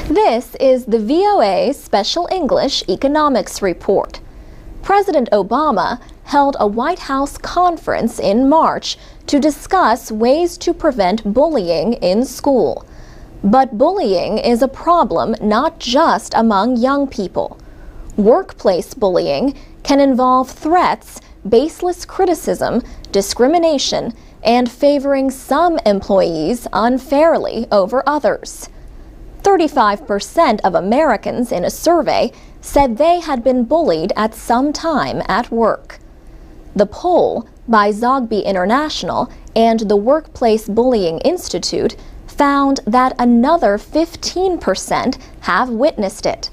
This is the VOA Special English Economics Report. President Obama held a White House conference in March to discuss ways to prevent bullying in school. But bullying is a problem not just among young people. Workplace bullying can involve threats, baseless criticism, discrimination, and favoring some employees unfairly over others. 35% of Americans in a survey said they had been bullied at some time at work. The poll by Zogby International and the Workplace Bullying Institute found that another 15% have witnessed it.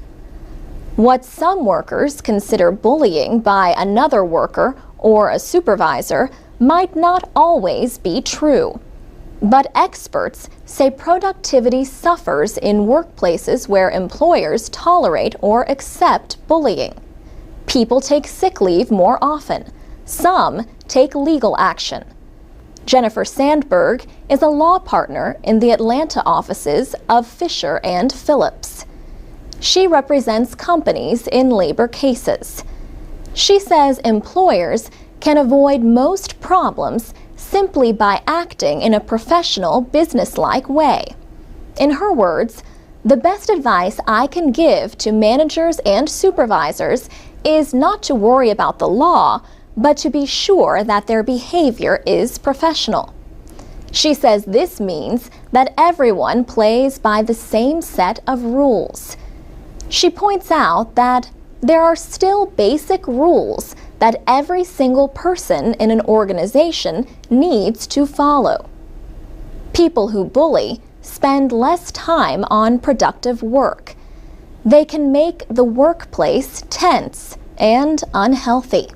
What some workers consider bullying by another worker or a supervisor might not always be true. But experts say productivity suffers in workplaces where employers tolerate or accept bullying. People take sick leave more often. Some take legal action. Jennifer Sandberg is a law partner in the Atlanta offices of Fisher & Phillips. She represents companies in labor cases. She says employers can avoid most problems simply by acting in a professional, businesslike way. In her words, "The best advice I can give to managers and supervisors is not to worry about the law, but to be sure that their behavior is professional." She says this means that everyone plays by the same set of rules. She points out that there are still basic rules that every single person in an organization needs to follow. People who bully spend less time on productive work. They can make the workplace tense and unhealthy.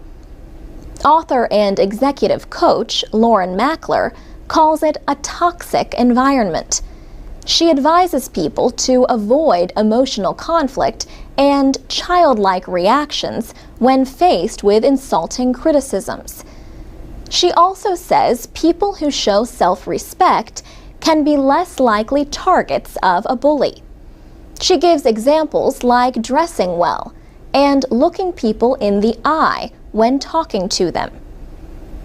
Author and executive coach Lauren Mackler calls it a toxic environment. She advises people to avoid emotional conflict and childlike reactions when faced with insulting criticisms. She also says people who show self-respect can be less likely targets of a bully. She gives examples like dressing well and looking people in the eye when talking to them.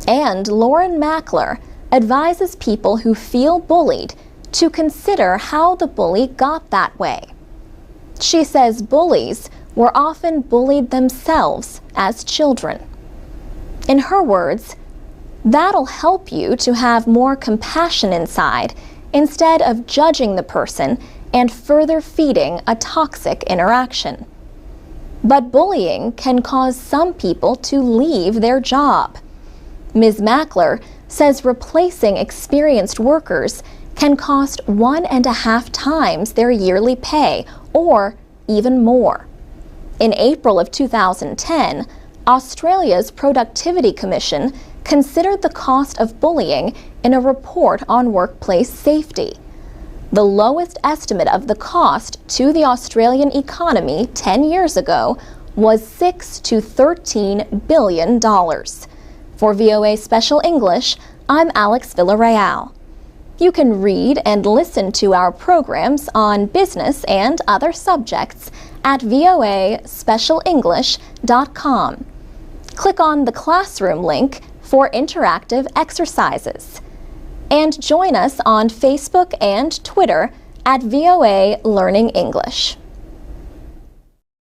And Lauren Mackler advises people who feel bullied to consider how the bully got that way. She says bullies were often bullied themselves as children. In her words, that'll help you to have more compassion inside instead of judging the person and further feeding a toxic interaction. But bullying can cause some people to leave their job. Ms. Mackler says replacing experienced workers can cost 1.5 times their yearly pay, or even more. In April of 2010, Australia's Productivity Commission considered the cost of bullying in a report on workplace safety. The lowest estimate of the cost to the Australian economy 10 years ago was $6 to $13 billion. For VOA Special English, I'm Alex Villarreal. You can read and listen to our programs on business and other subjects at voaspecialenglish.com. Click on the classroom link for interactive exercises. And join us on Facebook and Twitter at VOA Learning English.